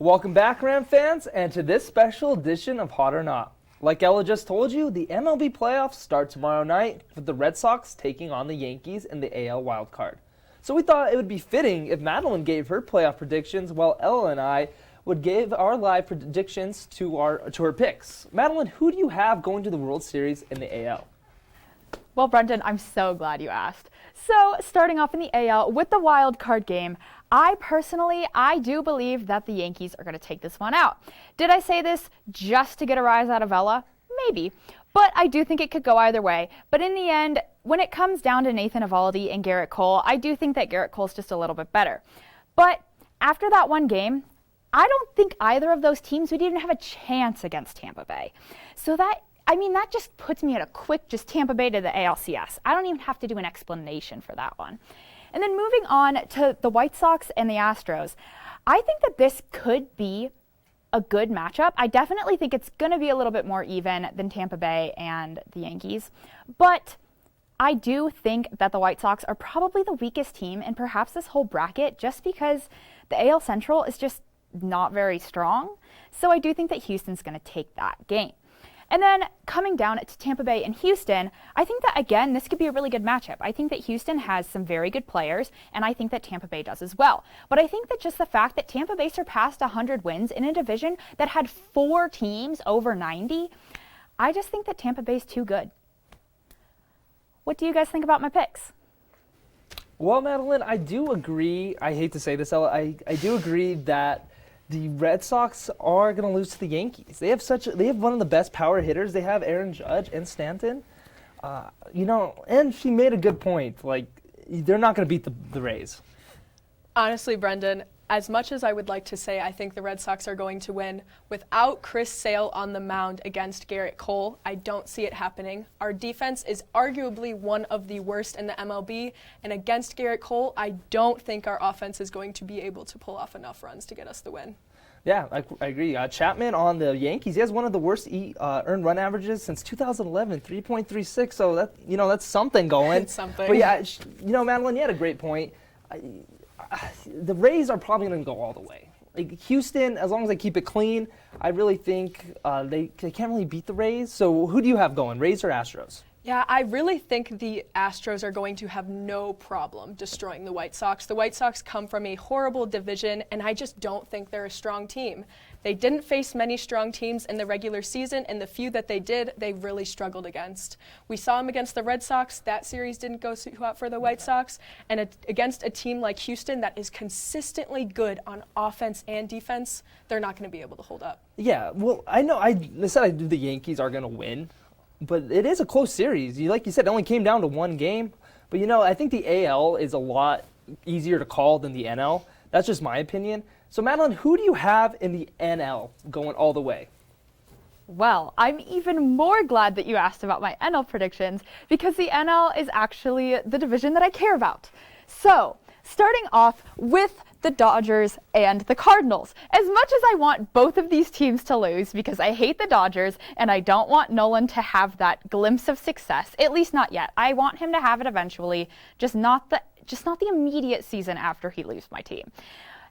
Welcome back, Ram fans, and to this special edition of Hot or Not. Like Ella just told you, the MLB playoffs start tomorrow night with the Red Sox taking on the Yankees in the AL wildcard. So we thought it would be fitting if Madeline gave her playoff predictions while Ella and I would give our live predictions to her picks. Madeline, who do you have going to the World Series in the AL? Well, Brendon, I'm so glad you asked. So, starting off in the AL with the wild card game, I do believe that the Yankees are going to take this one out. Did I say this just to get a rise out of Ella? Maybe. But I do think it could go either way. But in the end, when it comes down to Nathan Eovaldi and Garrett Cole, I do think that Garrett Cole's just a little bit better. But after that one game, I don't think either of those teams would even have a chance against Tampa Bay. So that just puts me at a quick just Tampa Bay to the ALCS. I don't even have to do an explanation for that one. And then moving on to the White Sox and the Astros, I think that this could be a good matchup. I definitely think it's going to be a little bit more even than Tampa Bay and the Yankees. But I do think that the White Sox are probably the weakest team in perhaps this whole bracket just because the AL Central is just not very strong. So I do think that Houston's going to take that game. And then coming down to Tampa Bay and Houston, I think that, again, this could be a really good matchup. I think that Houston has some very good players, and I think that Tampa Bay does as well. But I think that just the fact that Tampa Bay surpassed 100 wins in a division that had 4 teams over 90, I just think that Tampa Bay's too good. What do you guys think about my picks? Well, Madeline, I do agree. I hate to say this, Ella. I do agree that the Red Sox are going to lose to the Yankees. They have one of the best power hitters. They have Aaron Judge and Stanton. And she made a good point. Like, they're not going to beat the Rays. Honestly, Brendon, as much as I would like to say I think the Red Sox are going to win, without Chris Sale on the mound against Garrett Cole, I don't see it happening. Our defense is arguably one of the worst in the MLB, and against Garrett Cole, I don't think our offense is going to be able to pull off enough runs to get us the win. Yeah, I agree. Chapman on the Yankees, he has one of the worst earned run averages since 2011, 3.36. So that's something going. It's something. But yeah, Madeline, you had a great point. The Rays are probably going to go all the way. Like Houston, as long as they keep it clean, I really think they can't really beat the Rays. So who do you have going, Rays or Astros? Yeah, I really think the Astros are going to have no problem destroying the White Sox. The White Sox come from a horrible division, and I just don't think they're a strong team. They didn't face many strong teams in the regular season, and the few that they did, they really struggled against. We saw them against the Red Sox. That series didn't go too hot for the White Sox. And against a team like Houston that is consistently good on offense and defense, they're not going to be able to hold up. Yeah, well, I know I said the Yankees are going to win. But it is a close series. Like you said, it only came down to one game. But, I think the AL is a lot easier to call than the NL. That's just my opinion. So, Madeline, who do you have in the NL going all the way? Well, I'm even more glad that you asked about my NL predictions because the NL is actually the division that I care about. So, starting off with the Dodgers and the Cardinals. As much as I want both of these teams to lose because I hate the Dodgers and I don't want Nolan to have that glimpse of success, at least not yet. I want him to have it eventually, just not the immediate season after he leaves my team.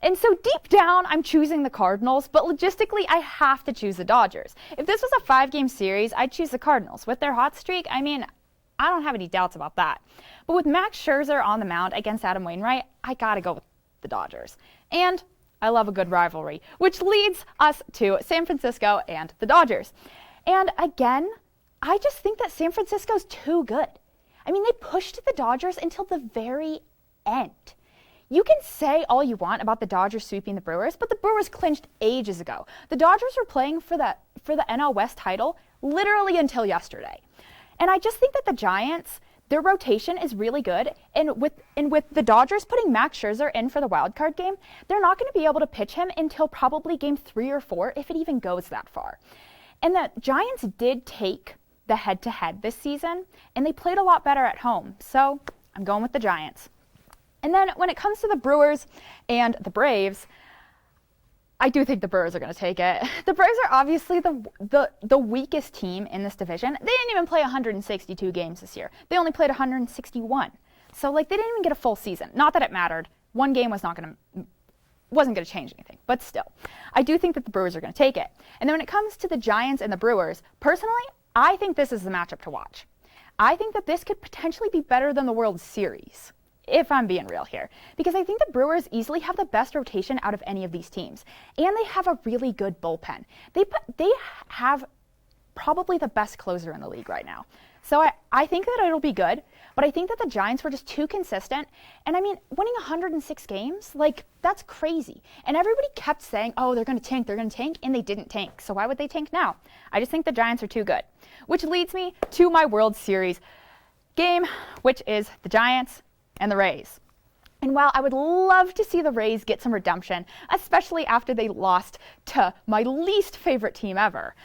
And so deep down, I'm choosing the Cardinals, but logistically, I have to choose the Dodgers. If this was a 5-game series, I'd choose the Cardinals. With their hot streak, I don't have any doubts about that. But with Max Scherzer on the mound against Adam Wainwright, I gotta go with the Dodgers. And I love a good rivalry, which leads us to San Francisco and the Dodgers. And again, I just think that San Francisco's too good. They pushed the Dodgers until the very end. You can say all you want about the Dodgers sweeping the Brewers, but the Brewers clinched ages ago. The Dodgers were playing for the NL West title literally until yesterday. And I just think that the Giants, their rotation is really good, and with the Dodgers putting Max Scherzer in for the wild card game, they're not going to be able to pitch him until probably game 3 or 4, if it even goes that far. And the Giants did take the head-to-head this season, and they played a lot better at home, so I'm going with the Giants. And then when it comes to the Brewers and the Braves, I do think the Brewers are going to take it. The Braves are obviously the weakest team in this division. They didn't even play 162 games this year. They only played 161. So, they didn't even get a full season. Not that it mattered. One game was not going to wasn't going to change anything, but still. I do think that the Brewers are going to take it. And then when it comes to the Giants and the Brewers, personally, I think this is the matchup to watch. I think that this could potentially be better than the World Series, if I'm being real here, because I think the Brewers easily have the best rotation out of any of these teams, and they have a really good bullpen. They have probably the best closer in the league right now. So I think that it'll be good, but I think that the Giants were just too consistent. And I mean, winning 106 games, like, that's crazy. And everybody kept saying, oh, they're going to tank, and they didn't tank. So why would they tank now? I just think the Giants are too good. Which leads me to my World Series game, which is the Giants and the Rays. And while I would love to see the Rays get some redemption, especially after they lost to my least favorite team ever,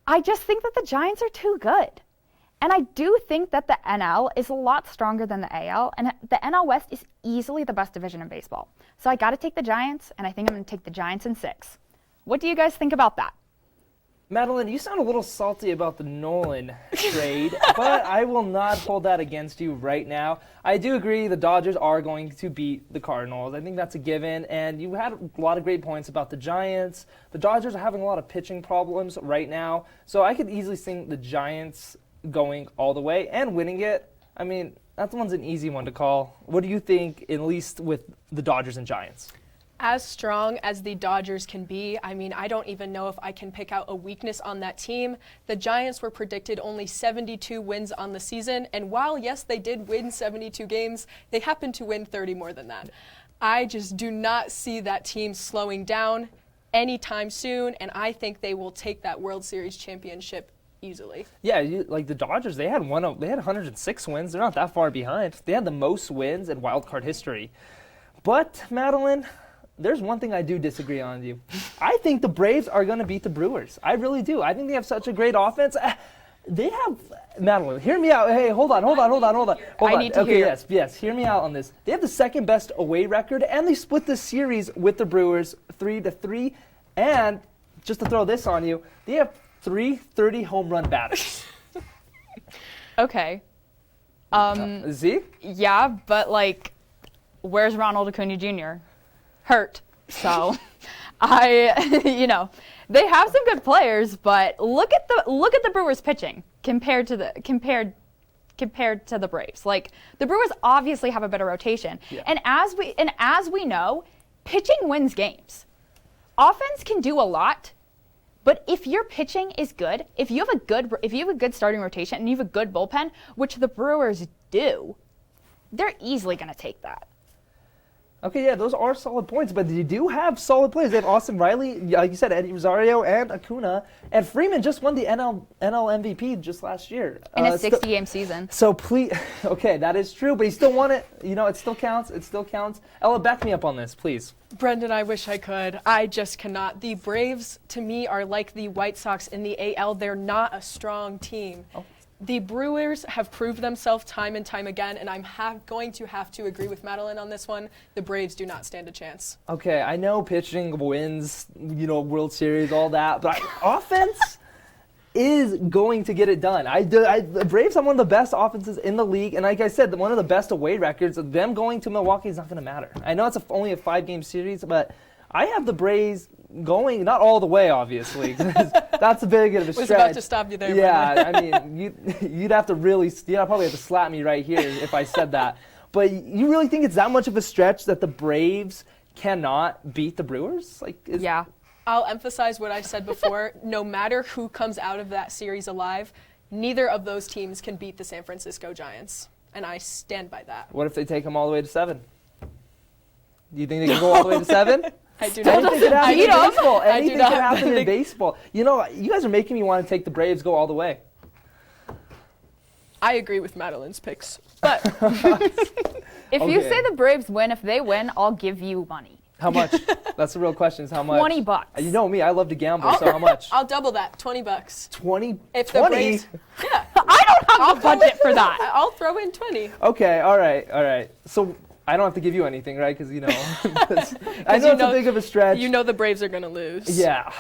I just think that the Giants are too good. And I do think that the NL is a lot stronger than the AL, and the NL West is easily the best division in baseball. So I got to take the Giants, and I think I'm going to take the Giants in 6. What do you guys think about that? Madeline, you sound a little salty about the Nolan trade, but I will not hold that against you right now. I do agree the Dodgers are going to beat the Cardinals. I think that's a given, and you had a lot of great points about the Giants. The Dodgers are having a lot of pitching problems right now, so I could easily see the Giants going all the way and winning it. I mean, that one's an easy one to call. What do you think, at least with the Dodgers and Giants? As strong as the Dodgers can be, I mean, I don't even know if I can pick out a weakness on that team. The Giants were predicted only 72 wins on the season, and while, yes, they did win 72 games, they happened to win 30 more than that. I just do not see that team slowing down anytime soon, and I think they will take that World Series championship easily. Yeah, like the Dodgers, they had 106 wins. They're not that far behind. They had the most wins in wildcard history. But, Madeline, there's one thing I do disagree on you. I think the Braves are going to beat the Brewers. I really do. I think they have such a great offense. They have, Madeline, hear me out. Hey, hold on. I need to hear. Yes, hear me out on this. They have the second best away record, and they split the series with the Brewers 3-3. And just to throw this on you, they have 330 home run batters. Okay. See? Yeah, but, like, where's Ronald Acuna Jr.? Hurt. So, they have some good players, but look at the Brewers pitching compared to the Braves. Like, the Brewers obviously have a better rotation. Yeah. And as we know, pitching wins games. Offense can do a lot, but if your pitching is good, if you have a good starting rotation and you have a good bullpen, which the Brewers do, they're easily going to take that. Okay, yeah, those are solid points, but you do have solid players. They have Austin Riley, like you said, Eddie Rosario, and Acuna. And Freeman just won the NL MVP just last year. In a 60-game season. So please, okay, that is true, but he still won it. It still counts. Ella, back me up on this, please. Brendon, I wish I could. I just cannot. The Braves, to me, are like the White Sox in the AL. They're not a strong team. Oh. The Brewers have proved themselves time and time again, and I'm going to have to agree with Madeline on this one. The Braves do not stand a chance. Okay, I know pitching wins, World Series, all that, but offense is going to get it done. The Braves have one of the best offenses in the league, and like I said, one of the best away records. Them going to Milwaukee is not going to matter. I know it's only a 5-game series, but I have the Braves going, not all the way, obviously. That's a big of a stretch. Was about to stop you there. Yeah, I mean, you'd probably have to slap me right here if I said that. But you really think it's that much of a stretch that the Braves cannot beat the Brewers? Yeah. I'll emphasize what I said before. No matter who comes out of that series alive, neither of those teams can beat the San Francisco Giants. And I stand by that. What if they take them all the way to 7? Do you think they can go all the way to 7? I do not. Anything could happen in baseball. I do Anything not could happen in baseball. You guys are making me want to take the Braves, go all the way. I agree with Madeline's picks. But if you say the Braves win, if they win, I'll give you money. How much? That's the real question, is how much? $20. You know me, I love to gamble, so how much? I'll double that, $20. 20? If the 20? Braves, yeah. I don't have the budget for that. I'll throw in 20. Okay, all right. So I don't have to give you anything, right? Because, I know it's a big of a stretch. You know the Braves are going to lose. Yeah.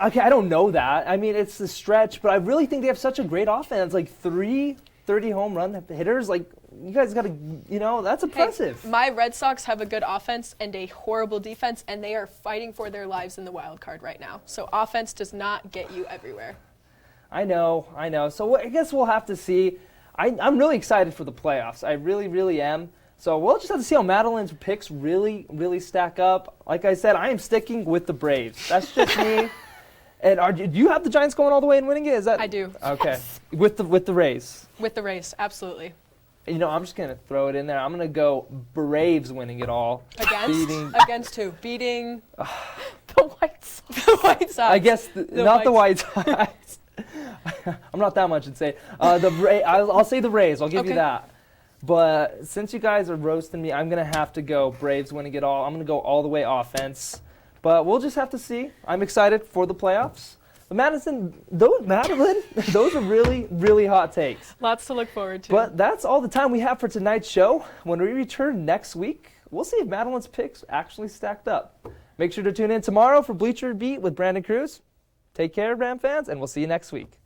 Okay, I don't know that. I mean, it's a stretch, but I really think they have such a great offense. Like 3 30 home run hitters. Like, you guys got to, that's impressive. Hey, my Red Sox have a good offense and a horrible defense, and they are fighting for their lives in the wild card right now. So offense does not get you everywhere. I know. So I guess we'll have to see. I'm really excited for the playoffs. I really, really am. So we'll just have to see how Madeline's picks really, really stack up. Like I said, I am sticking with the Braves. That's just me. And do you have the Giants going all the way and winning it? Is that? I do. Okay. Yes. With the Rays. With the Rays, absolutely. I'm just gonna throw it in there. I'm gonna go Braves winning it all. Against who? Beating The White Sox. the White Sox. I guess not the White Sox. I'm not that much insane. I'll say the Rays. I'll give you that. But since you guys are roasting me, I'm going to have to go Braves winning it all. I'm going to go all the way offense. But we'll just have to see. I'm excited for the playoffs. But Madeline, those are really, really hot takes. Lots to look forward to. But that's all the time we have for tonight's show. When we return next week, we'll see if Madeline's picks actually stacked up. Make sure to tune in tomorrow for Bleacher Beat with Brandon Cruz. Take care, Ram fans, and we'll see you next week.